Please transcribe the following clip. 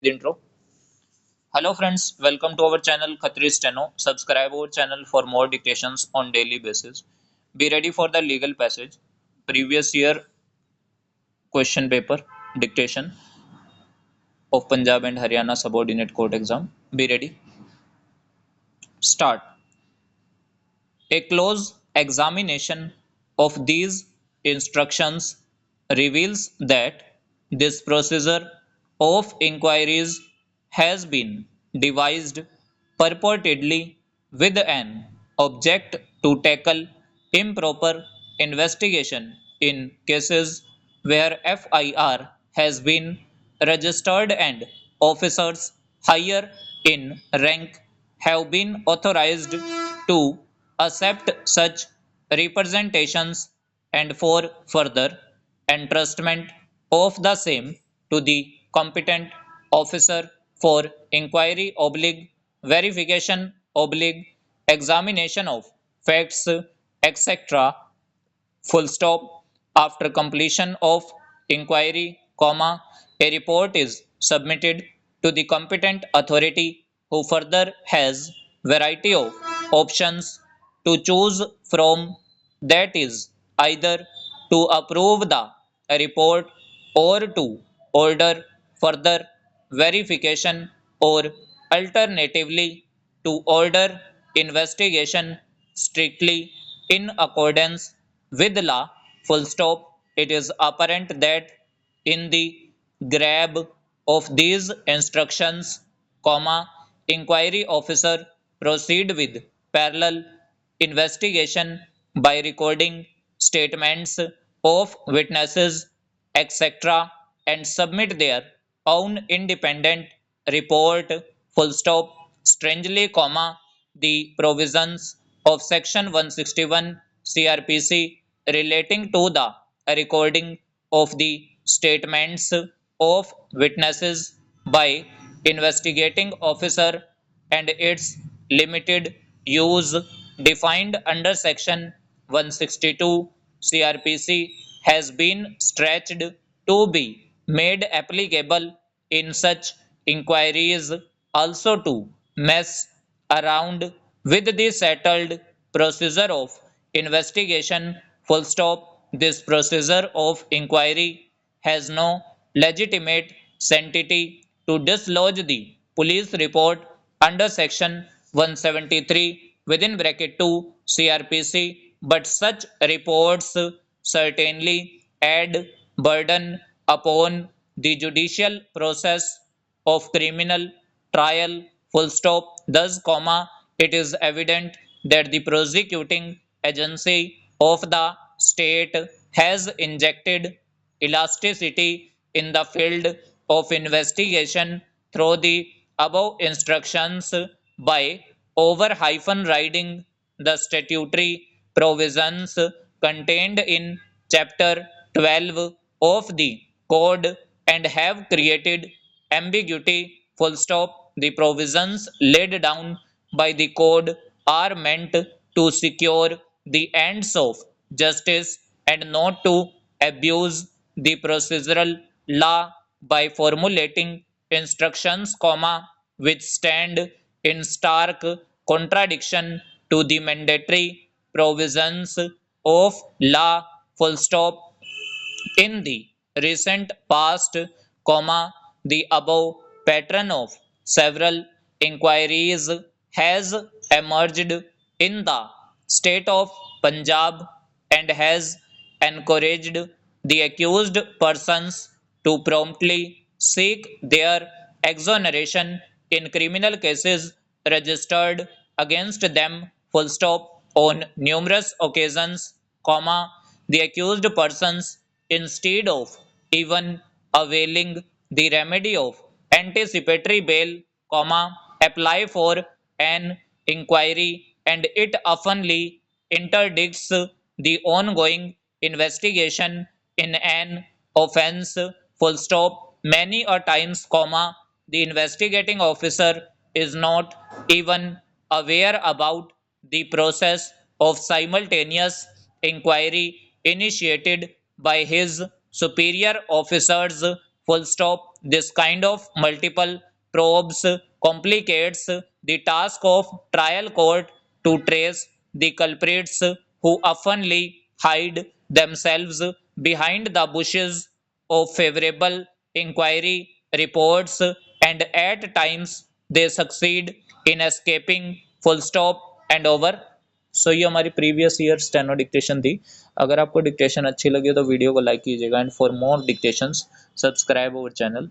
the intro. Hello friends, welcome to our channel Khatri Steno. Subscribe our channel for more dictations on daily basis. Be ready for the legal passage. Previous year question paper dictation of Punjab and Haryana subordinate court exam. Be ready. Start. A close examination of these instructions reveals that this procedure of inquiries has been devised purportedly with an object to tackle improper investigation in cases where FIR has been registered and officers higher in rank have been authorized to accept such representations and for further entrustment of the same to the competent officer for inquiry oblique verification oblique examination of facts etc full stop. After completion of inquiry, comma, a report is submitted to the competent authority who further has variety of options to choose from, that is either to approve the report or to order further verification or alternatively to order investigation strictly in accordance with law. Full stop. It is apparent that in the grab of these instructions, comma, inquiry officer proceed with parallel investigation by recording statements of witnesses etc and submit their own independent report. Full stop. Strangely, comma, the provisions of section 161 CRPC relating to the recording of the statements of witnesses by investigating officer and its limited use defined under section 162 CRPC has been stretched to be made applicable in such inquiries also to mess around with the settled procedure of investigation. Full stop. This procedure of inquiry has no legitimate sanctity to dislodge the police report under section 173 within bracket 2 CRPC, but such reports certainly add burden upon the judicial process of criminal trial. Full stop. Thus, comma, it is evident that the prosecuting agency of the state has injected elasticity in the field of investigation through the above instructions by over riding the statutory provisions contained in chapter 12 of the code and have created ambiguity. Full stop. The provisions laid down by the code are meant to secure the ends of justice and not to abuse the procedural law by formulating instructions, comma, which stand in stark contradiction to the mandatory provisions of law. Full stop. In the recent past, comma, the above pattern of several inquiries has emerged in the state of Punjab and has encouraged the accused persons to promptly seek their exoneration in criminal cases registered against them. Full stop. On numerous occasions, comma, the accused persons, instead of even availing the remedy of anticipatory bail, comma, apply for an inquiry and it oftenly interdicts the ongoing investigation in an offense. Full stop. Many a times, comma, the investigating officer is not even aware about the process of simultaneous inquiry initiated by his superior officers. full stop. This kind of multiple probes complicates the task of trial court to trace the culprits who oftenly hide themselves behind the bushes of favorable inquiry reports, and at times they succeed in escaping full stop and over. सो ये हमारी previous year steno dictation थी। अगर आपको dictation अच्छी लगी हो तो video को लाइक कीजिएगा, and for more dictations subscribe our channel.